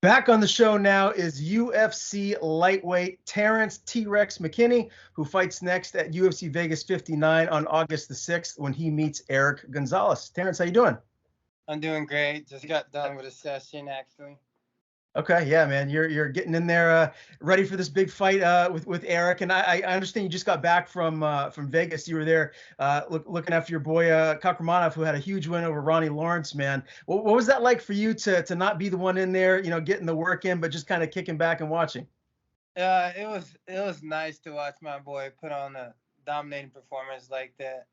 Back on the show now is UFC Lightweight Terrance T-Rex McKinney, who fights next at UFC Vegas 59 on August the 6th when he meets Erick Gonzalez. Terrance, how you doing? I'm doing great. Just got done with a session, actually. Okay, yeah, man, you're getting in there, ready for this big fight with Erick. And I understand you just got back from Vegas. You were there looking after your boy Kakramanov, who had a huge win over Ronnie Lawrence. Man, what was that like for you to not be the one in there, getting the work in, but just kind of kicking back and watching? It was nice to watch my boy put on a dominating performance like that.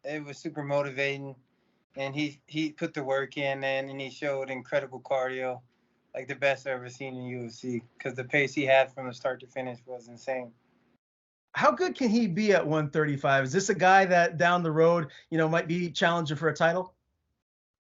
It was super motivating, and he put the work in, and he showed incredible cardio, like the best I've ever seen in UFC. Because the pace he had from the start to finish was insane. How good can he be at 135? Is this a guy that down the road, might be challenging for a title?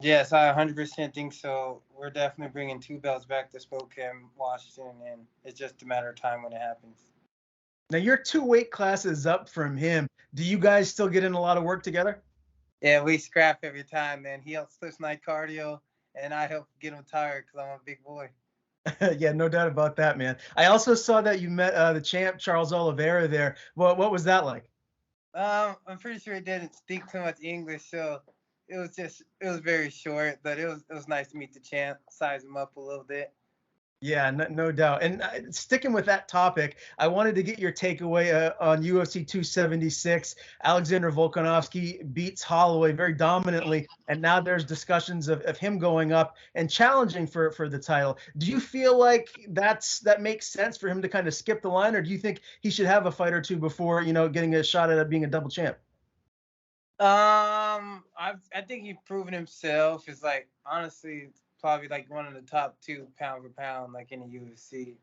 Yes, I 100% think so. We're definitely bringing two belts back to Spokane, Washington, and it's just a matter of time when it happens. Now you're 2 weight classes up from him. Do you guys still get in a lot of work together? Yeah, we scrap every time, man. He helps push night cardio, and I help get him tired because I'm a big boy. Yeah, no doubt about that, man. I also saw that you met the champ Charles Oliveira there. What was that like? I'm pretty sure he didn't speak too much English, so it was very short, but it was nice to meet the champ, size him up a little bit. Yeah, no doubt. And sticking with that topic, I wanted to get your takeaway on UFC 276. Alexander Volkanovski beats Holloway very dominantly, and now there's discussions of him going up and challenging for the title. Do you feel like that makes sense for him to kind of skip the line, or do you think he should have a fight or two before, getting a shot at being a double champ? I think he's proven himself. Is like honestly probably like one of the top two pound for pound, like in the UFC.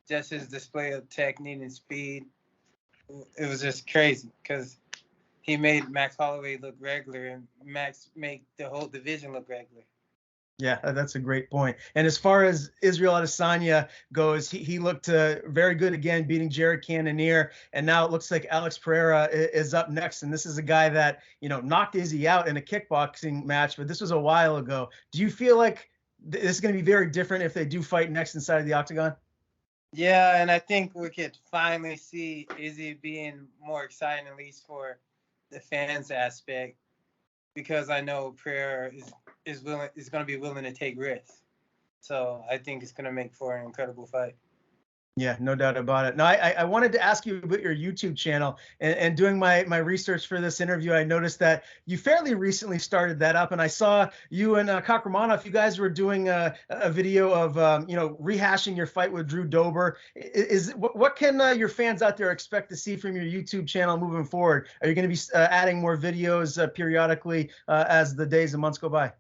Just his display of technique and speed, it was just crazy because he made Max Holloway look regular, and Max made the whole division look regular. Yeah, that's a great point. And as far as Israel Adesanya goes, he looked very good again, beating Jared Cannonier. And now it looks like Alex Pereira is up next. And this is a guy that, knocked Izzy out in a kickboxing match, but this was a while ago. Do you feel like this is going to be very different if they do fight next inside of the octagon? Yeah, and I think we could finally see Izzy being more exciting, at least for the fans aspect, because I know Pereira is going to be willing to take risks. So I think it's going to make for an incredible fight. Yeah, no doubt about it. Now, I wanted to ask you about your YouTube channel, and doing my research for this interview, I noticed that you fairly recently started that up, and I saw you and Kakramanov, you guys were doing a video of, rehashing your fight with Drew Dober. What can your fans out there expect to see from your YouTube channel moving forward? Are you going to be adding more videos periodically as the days and months go by?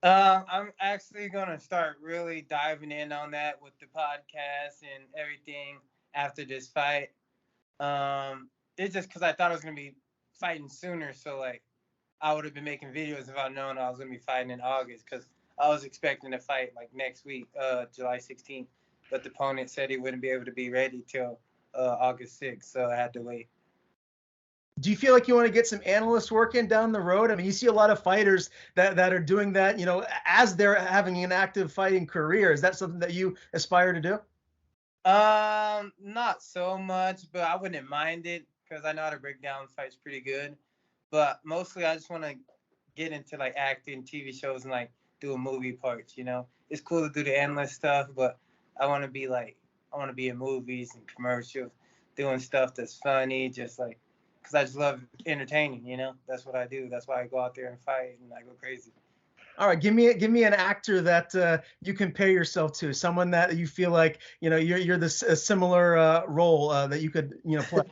I'm actually gonna start really diving in on that with the podcast and everything after this fight. It's just because I thought I was gonna be fighting sooner, so like I would have been making videos if I'd known I was gonna be fighting in August, because I was expecting to fight like next week, July 16th, but the opponent said he wouldn't be able to be ready till August 6th, so I had to wait. Do you feel like you want to get some analyst work in down the road? I mean, you see a lot of fighters that are doing that, as they're having an active fighting career. Is that something that you aspire to do? Not so much, but I wouldn't mind it because I know how to break down fights pretty good. But mostly, I just want to get into like acting, TV shows, and like doing movie parts. It's cool to do the analyst stuff, but I want to be in movies and commercials, doing stuff that's funny, just like. Because I just love entertaining, That's what I do. That's why I go out there and fight and I go crazy. All right, give me an actor that you compare yourself to, someone that you feel like you're this a similar role that you could play.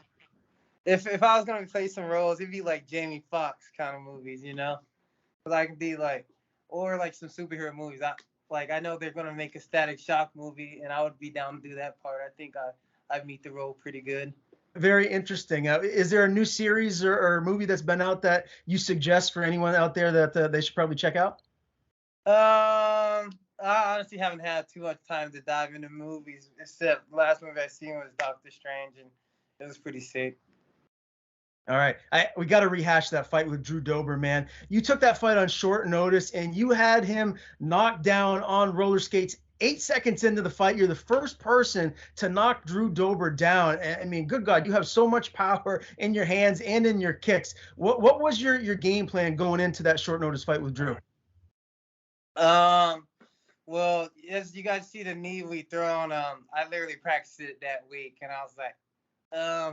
If I was gonna play some roles, it'd be like Jamie Foxx kind of movies, Because I could be like, or like some superhero movies. I know they're gonna make a Static Shock movie, and I would be down to do that part. I think I'd meet the role pretty good. Very interesting. Is there a new series or movie that's been out that you suggest for anyone out there that they should probably check out? I honestly haven't had too much time to dive into movies, except the last movie I seen was Doctor Strange, and it was pretty sick. All right. We got to rehash that fight with Drew Dober, man. You took that fight on short notice and you had him knocked down on roller skates 8 seconds into the fight. You're the first person to knock Drew Dober down. I mean, good God, you have so much power in your hands and in your kicks. What was your game plan going into that short notice fight with Drew? Well, as you guys see the knee we throw on, I literally practiced it that week, and I was like,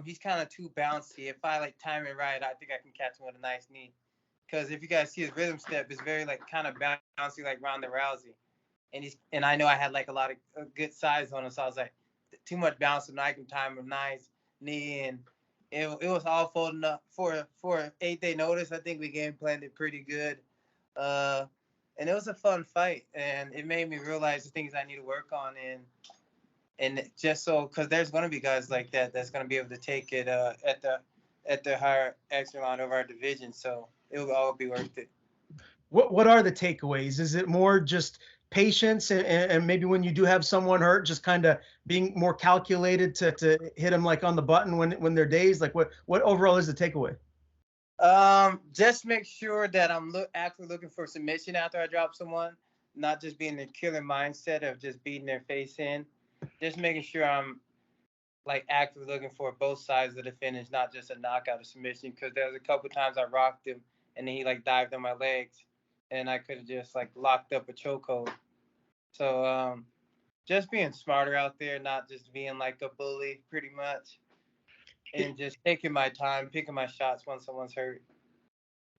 he's kind of too bouncy. If I like time it right, I think I can catch him with a nice knee. Because if you guys see his rhythm step, it's very like kind of bouncy, like Ronda Rousey. And I know I had like a lot of good size on him, so I was like, too much bounce, and I can time a nice knee, and it was all folding up for 8-day notice. I think we game planned it pretty good. And it was a fun fight, and it made me realize the things I need to work on, and just so because there's going to be guys like that that's going to be able to take it at the higher echelon of our division, so it will all be worth it. What are the takeaways? Is it more just patience and maybe when you do have someone hurt, just kind of being more calculated to hit them like on the button when they're dazed? Like what overall is the takeaway? Just make sure that I'm actually looking for submission after I drop someone, not just being the killer mindset of just beating their face in. Just making sure I'm like actively looking for both sides of the finish, not just a knockout or submission. Because there was a couple times I rocked him and then he like dived on my legs, and I could have just like locked up a chokehold. So just being smarter out there, not just being like a bully, pretty much. And just taking my time, picking my shots when someone's hurt.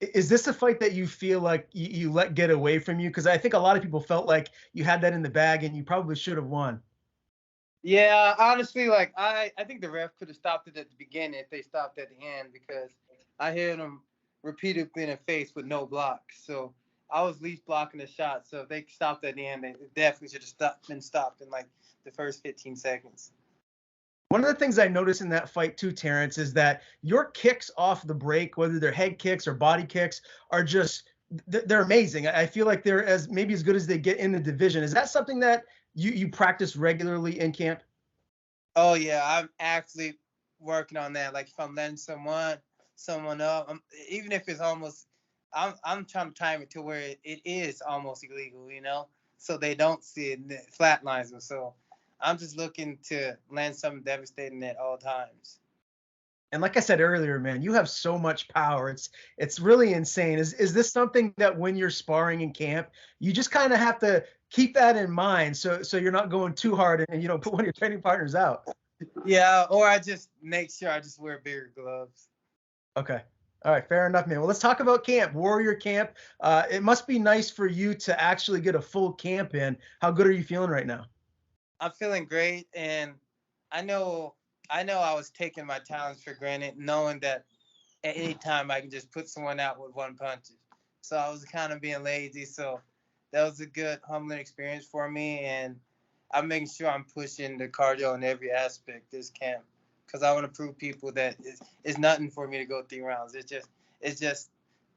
Is this a fight that you feel like you let get away from you? Because I think a lot of people felt like you had that in the bag and you probably should have won. Yeah, honestly, like I think the ref could have stopped it at the beginning if they stopped at the end, because I hit him repeatedly in the face with no block. So I was least blocking the shot. So if they stopped at the end, they definitely should have been stopped in like the first 15 seconds. One of the things I noticed in that fight too, Terrance, is that your kicks off the break, whether they're head kicks or body kicks, are just they're amazing. I feel like they're maybe as good as they get in the division. Is that something that you practice regularly in camp? Oh yeah, I'm actually working on that. Like if I'm letting someone up, even if it's almost, I'm trying to time it to where it is almost illegal, so they don't see it and it flatlines them. So I'm just looking to land something devastating at all times. And like I said earlier, man, you have so much power. It's really insane. Is this something that when you're sparring in camp, you just kind of have to keep that in mind so you're not going too hard and you don't put one of your training partners out? Yeah, or I just make sure I just wear bigger gloves. Okay. All right, fair enough, man. Well, let's talk about camp, Warrior Camp. It must be nice for you to actually get a full camp in. How good are you feeling right now? I'm feeling great, and I know I was taking my talents for granted, knowing that at any time I can just put someone out with one punch. So I was kind of being lazy. So that was a good humbling experience for me, and I'm making sure I'm pushing the cardio in every aspect this camp, because I want to prove people that it's nothing for me to go 3 rounds. It's just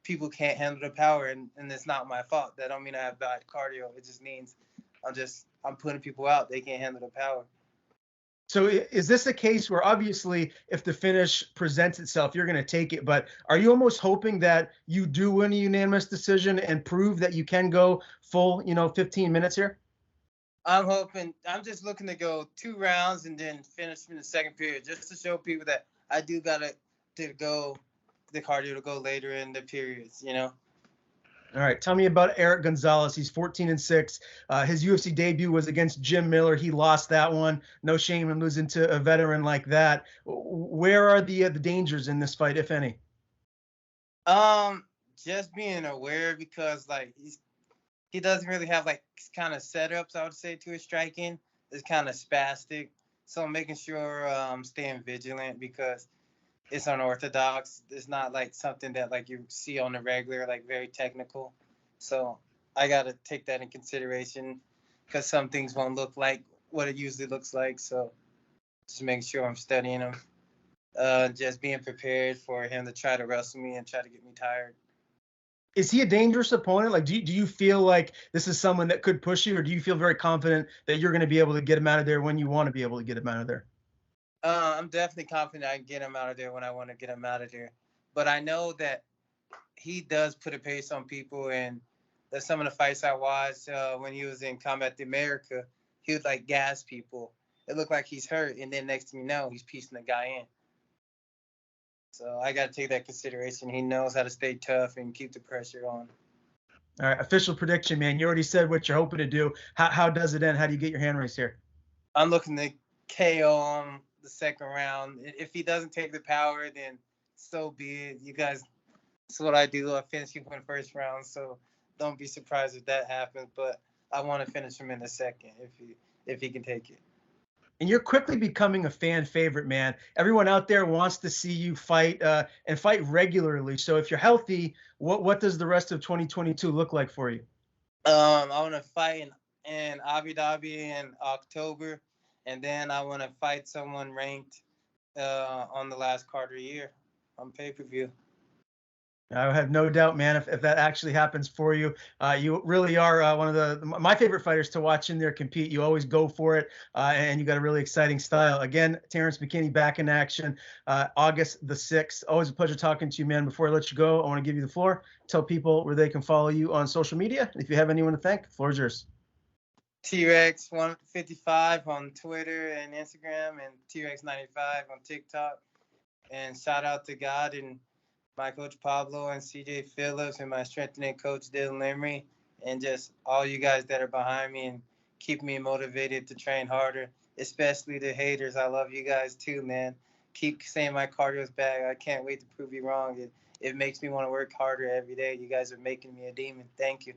people can't handle the power, and it's not my fault. That don't mean I have bad cardio. It just means I'm putting people out. They can't handle the power. So is this a case where obviously if the finish presents itself, you're going to take it, but are you almost hoping that you do win a unanimous decision and prove that you can go full, 15 minutes here? I'm just looking to go 2 rounds and then finish in the second period, just to show people that I do got to go the cardio to go later in the periods. All right, tell me about Erick Gonzalez. He's 14-6. His UFC debut was against Jim Miller. He lost that one. No shame in losing to a veteran like that. Where are the dangers in this fight, if any? Just being aware, because like he doesn't really have like kind of setups, I would say, to his striking. It's kind of spastic. So I'm making sure I'm staying vigilant, because it's unorthodox. It's not like something that like you see on the regular, like very technical. So I got to take that in consideration, because some things won't look like what it usually looks like. So just making sure I'm studying him, just being prepared for him to try to wrestle me and try to get me tired. Is he a dangerous opponent? Like, do you feel like this is someone that could push you, or do you feel very confident that you're going to be able to get him out of there when you want to be able to get him out of there? I'm definitely confident I can get him out of there when I want to get him out of there. but I know that he does put a pace on people. And there's some of the fights I watched when he was in Combat America, he would like gas people. It looked like he's hurt, and then next thing you know, he's piecing the guy in. So I got to take that consideration. He knows how to stay tough and keep the pressure on. All right, official prediction, man. You already said what you're hoping to do. How does it end? How do you get your hand raised here? I'm looking to KO him the second round. If he doesn't take the power, then so be it. You guys, that's what I do. I finish people in the first round, so don't be surprised if that happens. But I want to finish him in the second if he can take it. And you're quickly becoming a fan favorite, man. Everyone out there wants to see you fight and fight regularly. So if you're healthy, what does the rest of 2022 look like for you? I want to fight in Abu Dhabi in October, and then I want to fight someone ranked on the last card of the year on pay-per-view. I have no doubt, man, if that actually happens for you. You really are one of my favorite fighters to watch in there compete. You always go for it, and you got a really exciting style. Again, Terrance McKinney back in action, August the 6th. Always a pleasure talking to you, man. Before I let you go, I want to give you the floor. Tell people where they can follow you on social media. If you have anyone to thank, the floor is yours. T-Rex 155 on Twitter and Instagram, and T-Rex 95 on TikTok. And shout out to God and my coach Pablo and CJ Phillips and my strengthening coach Dylan Lemery, and just all you guys that are behind me and keep me motivated to train harder, especially the haters. I love you guys too, man. Keep saying my cardio's bad. I can't wait to prove you wrong. It makes me want to work harder every day. You guys are making me a demon. Thank you.